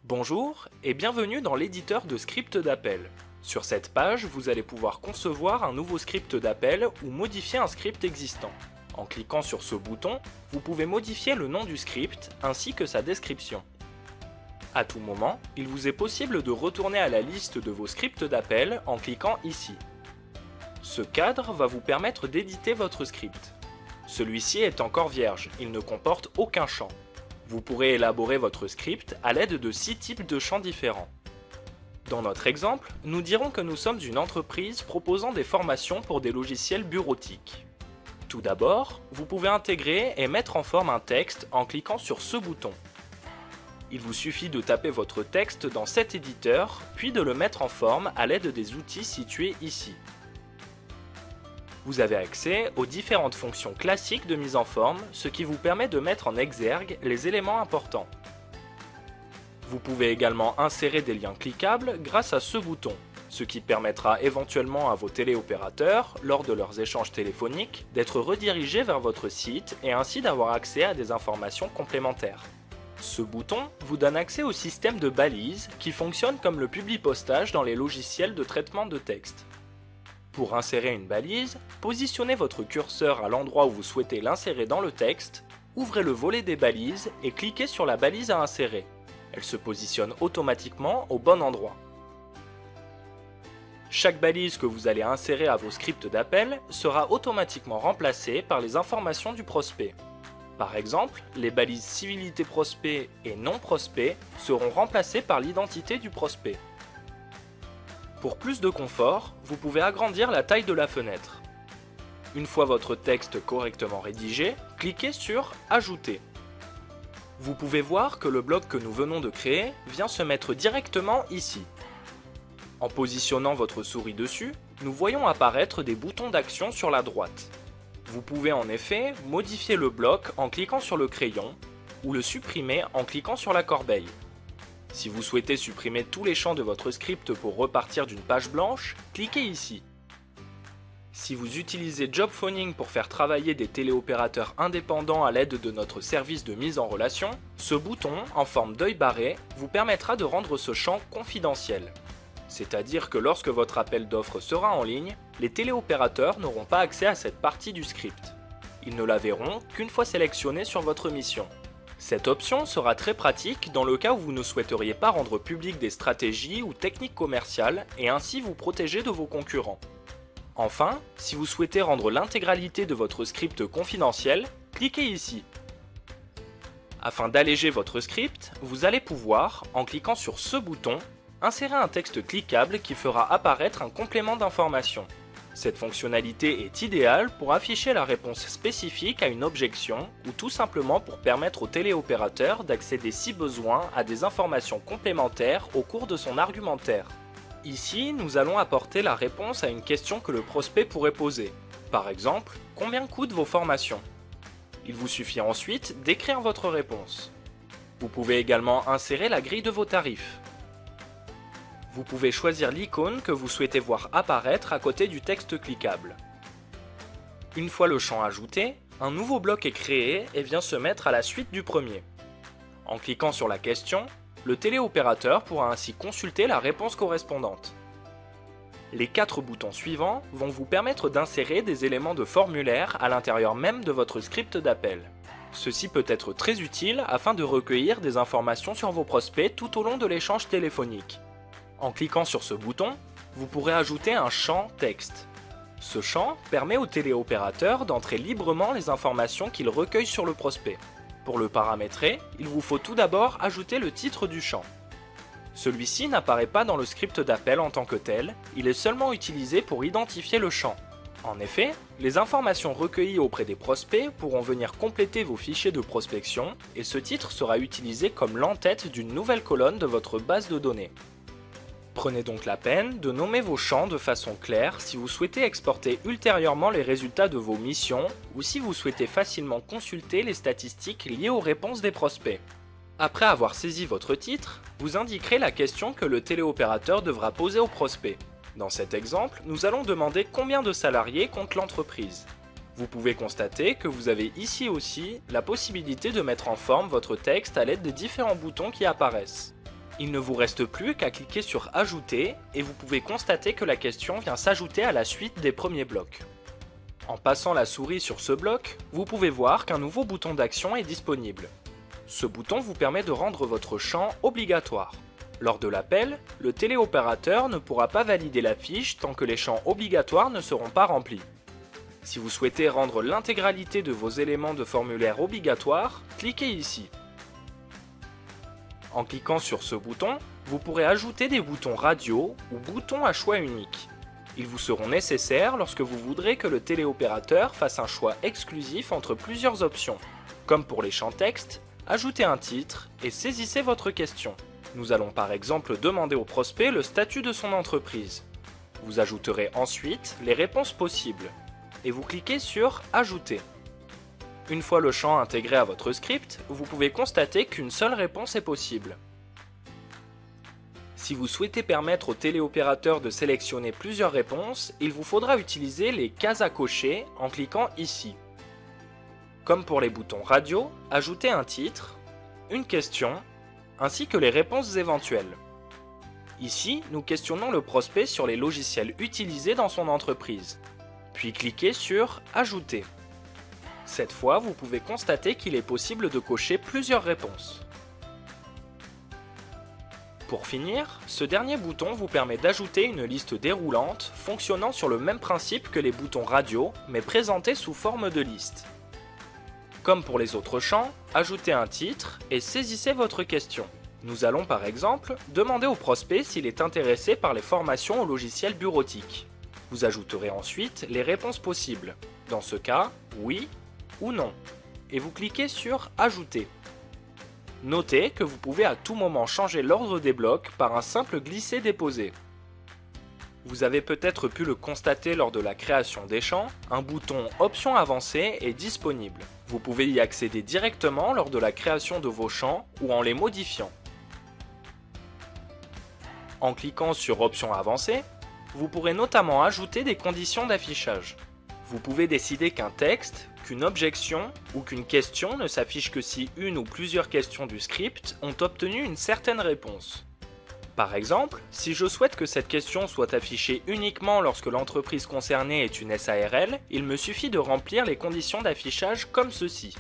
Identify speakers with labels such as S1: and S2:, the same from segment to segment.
S1: Bonjour et bienvenue dans l'éditeur de script d'appel. Sur cette page, vous allez pouvoir concevoir un nouveau script d'appel ou modifier un script existant. En cliquant sur ce bouton, vous pouvez modifier le nom du script ainsi que sa description. À tout moment, il vous est possible de retourner à la liste de vos scripts d'appel en cliquant ici. Ce cadre va vous permettre d'éditer votre script. Celui-ci est encore vierge, il ne comporte aucun champ. Vous pourrez élaborer votre script à l'aide de 6 types de champs différents. Dans notre exemple, nous dirons que nous sommes une entreprise proposant des formations pour des logiciels bureautiques. Tout d'abord, vous pouvez intégrer et mettre en forme un texte en cliquant sur ce bouton. Il vous suffit de taper votre texte dans cet éditeur, puis de le mettre en forme à l'aide des outils situés ici. Vous avez accès aux différentes fonctions classiques de mise en forme, ce qui vous permet de mettre en exergue les éléments importants. Vous pouvez également insérer des liens cliquables grâce à ce bouton, ce qui permettra éventuellement à vos téléopérateurs, lors de leurs échanges téléphoniques, d'être redirigés vers votre site et ainsi d'avoir accès à des informations complémentaires. Ce bouton vous donne accès au système de balises qui fonctionne comme le publipostage dans les logiciels de traitement de texte. Pour insérer une balise, positionnez votre curseur à l'endroit où vous souhaitez l'insérer dans le texte, ouvrez le volet des balises et cliquez sur la balise à insérer. Elle se positionne automatiquement au bon endroit. Chaque balise que vous allez insérer à vos scripts d'appel sera automatiquement remplacée par les informations du prospect. Par exemple, les balises civilité prospect et non prospect seront remplacées par l'identité du prospect. Pour plus de confort, vous pouvez agrandir la taille de la fenêtre. Une fois votre texte correctement rédigé, cliquez sur « Ajouter ». Vous pouvez voir que le bloc que nous venons de créer vient se mettre directement ici. En positionnant votre souris dessus, nous voyons apparaître des boutons d'action sur la droite. Vous pouvez en effet modifier le bloc en cliquant sur le crayon ou le supprimer en cliquant sur la corbeille. Si vous souhaitez supprimer tous les champs de votre script pour repartir d'une page blanche, cliquez ici. Si vous utilisez Jobphoning pour faire travailler des téléopérateurs indépendants à l'aide de notre service de mise en relation, ce bouton, en forme d'œil barré, vous permettra de rendre ce champ confidentiel. C'est-à-dire que lorsque votre appel d'offres sera en ligne, les téléopérateurs n'auront pas accès à cette partie du script. Ils ne la verront qu'une fois sélectionnée sur votre mission. Cette option sera très pratique dans le cas où vous ne souhaiteriez pas rendre public des stratégies ou techniques commerciales et ainsi vous protéger de vos concurrents. Enfin, si vous souhaitez rendre l'intégralité de votre script confidentiel, cliquez ici. Afin d'alléger votre script, vous allez pouvoir, en cliquant sur ce bouton, insérer un texte cliquable qui fera apparaître un complément d'information. Cette fonctionnalité est idéale pour afficher la réponse spécifique à une objection ou tout simplement pour permettre au téléopérateur d'accéder si besoin à des informations complémentaires au cours de son argumentaire. Ici, nous allons apporter la réponse à une question que le prospect pourrait poser. Par exemple, combien coûtent vos formations? Il vous suffit ensuite d'écrire votre réponse. Vous pouvez également insérer la grille de vos tarifs. Vous pouvez choisir l'icône que vous souhaitez voir apparaître à côté du texte cliquable. Une fois le champ ajouté, un nouveau bloc est créé et vient se mettre à la suite du premier. En cliquant sur la question, le téléopérateur pourra ainsi consulter la réponse correspondante. Les 4 boutons suivants vont vous permettre d'insérer des éléments de formulaire à l'intérieur même de votre script d'appel. Ceci peut être très utile afin de recueillir des informations sur vos prospects tout au long de l'échange téléphonique. En cliquant sur ce bouton, vous pourrez ajouter un champ texte. Ce champ permet au téléopérateur d'entrer librement les informations qu'il recueille sur le prospect. Pour le paramétrer, il vous faut tout d'abord ajouter le titre du champ. Celui-ci n'apparaît pas dans le script d'appel en tant que tel, il est seulement utilisé pour identifier le champ. En effet, les informations recueillies auprès des prospects pourront venir compléter vos fichiers de prospection et ce titre sera utilisé comme l'entête d'une nouvelle colonne de votre base de données. Prenez donc la peine de nommer vos champs de façon claire si vous souhaitez exporter ultérieurement les résultats de vos missions ou si vous souhaitez facilement consulter les statistiques liées aux réponses des prospects. Après avoir saisi votre titre, vous indiquerez la question que le téléopérateur devra poser au prospect. Dans cet exemple, nous allons demander combien de salariés compte l'entreprise. Vous pouvez constater que vous avez ici aussi la possibilité de mettre en forme votre texte à l'aide des différents boutons qui apparaissent. Il ne vous reste plus qu'à cliquer sur Ajouter et vous pouvez constater que la question vient s'ajouter à la suite des premiers blocs. En passant la souris sur ce bloc, vous pouvez voir qu'un nouveau bouton d'action est disponible. Ce bouton vous permet de rendre votre champ obligatoire. Lors de l'appel, le téléopérateur ne pourra pas valider la fiche tant que les champs obligatoires ne seront pas remplis. Si vous souhaitez rendre l'intégralité de vos éléments de formulaire obligatoires, cliquez ici. En cliquant sur ce bouton, vous pourrez ajouter des boutons radio ou boutons à choix unique. Ils vous seront nécessaires lorsque vous voudrez que le téléopérateur fasse un choix exclusif entre plusieurs options. Comme pour les champs texte, ajoutez un titre et saisissez votre question. Nous allons par exemple demander au prospect le statut de son entreprise. Vous ajouterez ensuite les réponses possibles et vous cliquez sur Ajouter. Une fois le champ intégré à votre script, vous pouvez constater qu'une seule réponse est possible. Si vous souhaitez permettre au téléopérateur de sélectionner plusieurs réponses, il vous faudra utiliser les cases à cocher en cliquant ici. Comme pour les boutons radio, ajoutez un titre, une question, ainsi que les réponses éventuelles. Ici, nous questionnons le prospect sur les logiciels utilisés dans son entreprise. Puis cliquez sur Ajouter. Cette fois, vous pouvez constater qu'il est possible de cocher plusieurs réponses. Pour finir, ce dernier bouton vous permet d'ajouter une liste déroulante fonctionnant sur le même principe que les boutons radio, mais présentés sous forme de liste. Comme pour les autres champs, ajoutez un titre et saisissez votre question. Nous allons par exemple demander au prospect s'il est intéressé par les formations au logiciel bureautique. Vous ajouterez ensuite les réponses possibles. Dans ce cas, oui ou non. Et vous cliquez sur Ajouter. Notez que vous pouvez à tout moment changer l'ordre des blocs par un simple glisser-déposer. Vous avez peut-être pu le constater lors de la création des champs, un bouton Options avancées est disponible. Vous pouvez y accéder directement lors de la création de vos champs ou en les modifiant. En cliquant sur Options avancées, vous pourrez notamment ajouter des conditions d'affichage. Vous pouvez décider qu'un texte, qu'une objection ou qu'une question ne s'affiche que si une ou plusieurs questions du script ont obtenu une certaine réponse. Par exemple, si je souhaite que cette question soit affichée uniquement lorsque l'entreprise concernée est une SARL, il me suffit de remplir les conditions d'affichage comme ceci.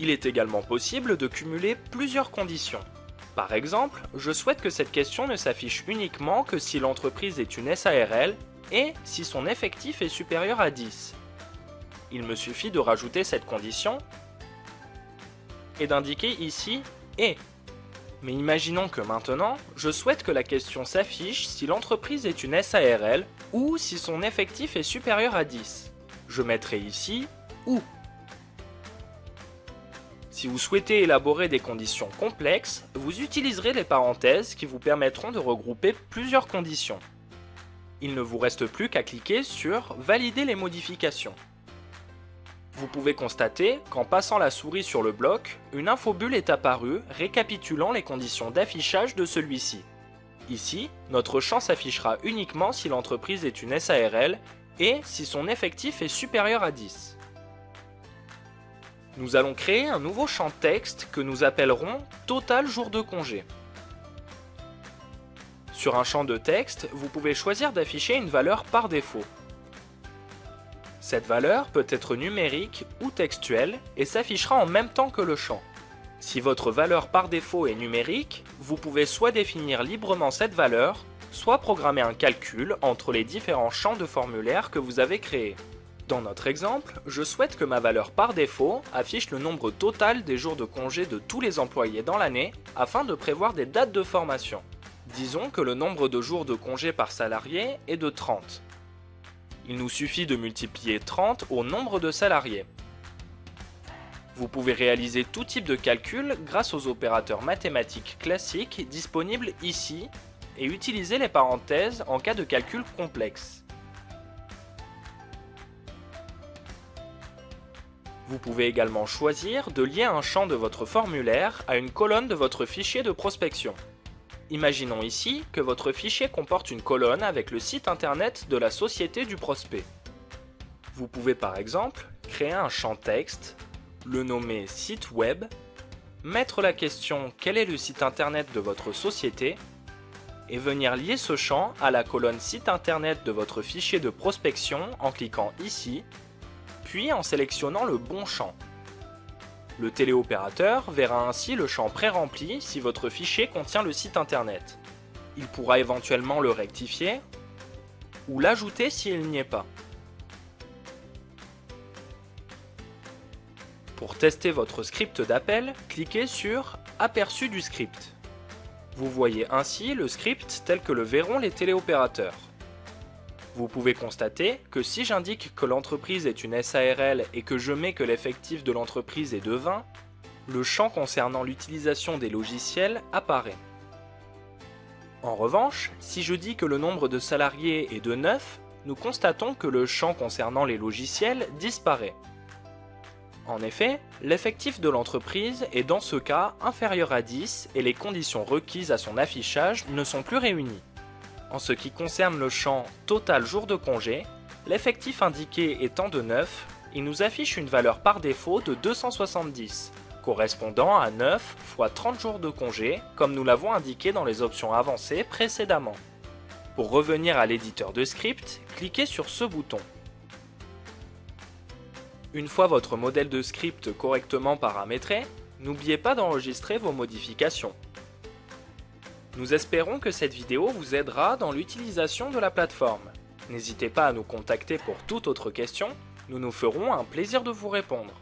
S1: Il est également possible de cumuler plusieurs conditions. Par exemple, je souhaite que cette question ne s'affiche uniquement que si l'entreprise est une SARL et si son effectif est supérieur à 10. Il me suffit de rajouter cette condition et d'indiquer ici « et ». Mais imaginons que maintenant, je souhaite que la question s'affiche si l'entreprise est une SARL ou si son effectif est supérieur à 10. Je mettrai ici « ou ». Si vous souhaitez élaborer des conditions complexes, vous utiliserez les parenthèses qui vous permettront de regrouper plusieurs conditions. Il ne vous reste plus qu'à cliquer sur « Valider les modifications ». Vous pouvez constater qu'en passant la souris sur le bloc, une infobulle est apparue récapitulant les conditions d'affichage de celui-ci. Ici, notre champ s'affichera uniquement si l'entreprise est une SARL et si son effectif est supérieur à 10. Nous allons créer un nouveau champ texte que nous appellerons « Total jour de congé ». Sur un champ de texte, vous pouvez choisir d'afficher une valeur par défaut. Cette valeur peut être numérique ou textuelle et s'affichera en même temps que le champ. Si votre valeur par défaut est numérique, vous pouvez soit définir librement cette valeur, soit programmer un calcul entre les différents champs de formulaire que vous avez créés. Dans notre exemple, je souhaite que ma valeur par défaut affiche le nombre total des jours de congé de tous les employés dans l'année afin de prévoir des dates de formation. Disons que le nombre de jours de congé par salarié est de 30. Il nous suffit de multiplier 30 au nombre de salariés. Vous pouvez réaliser tout type de calcul grâce aux opérateurs mathématiques classiques disponibles ici et utiliser les parenthèses en cas de calcul complexe. Vous pouvez également choisir de lier un champ de votre formulaire à une colonne de votre fichier de prospection. Imaginons ici que votre fichier comporte une colonne avec le site internet de la société du prospect. Vous pouvez par exemple créer un champ texte, le nommer site web, mettre la question « Quel est le site internet de votre société ?» et venir lier ce champ à la colonne site internet de votre fichier de prospection en cliquant ici, puis en sélectionnant le bon champ. Le téléopérateur verra ainsi le champ pré-rempli si votre fichier contient le site internet. Il pourra éventuellement le rectifier ou l'ajouter s'il n'y est pas. Pour tester votre script d'appel, cliquez sur « Aperçu du script ». Vous voyez ainsi le script tel que le verront les téléopérateurs. Vous pouvez constater que si j'indique que l'entreprise est une SARL et que je mets que l'effectif de l'entreprise est de 20, le champ concernant l'utilisation des logiciels apparaît. En revanche, si je dis que le nombre de salariés est de 9, nous constatons que le champ concernant les logiciels disparaît. En effet, l'effectif de l'entreprise est dans ce cas inférieur à 10 et les conditions requises à son affichage ne sont plus réunies. En ce qui concerne le champ « Total jour de congé », l'effectif indiqué étant de 9, il nous affiche une valeur par défaut de 270, correspondant à 9 fois 30 jours de congé, comme nous l'avons indiqué dans les options avancées précédemment. Pour revenir à l'éditeur de script, cliquez sur ce bouton. Une fois votre modèle de script correctement paramétré, n'oubliez pas d'enregistrer vos modifications. Nous espérons que cette vidéo vous aidera dans l'utilisation de la plateforme. N'hésitez pas à nous contacter pour toute autre question, nous nous ferons un plaisir de vous répondre.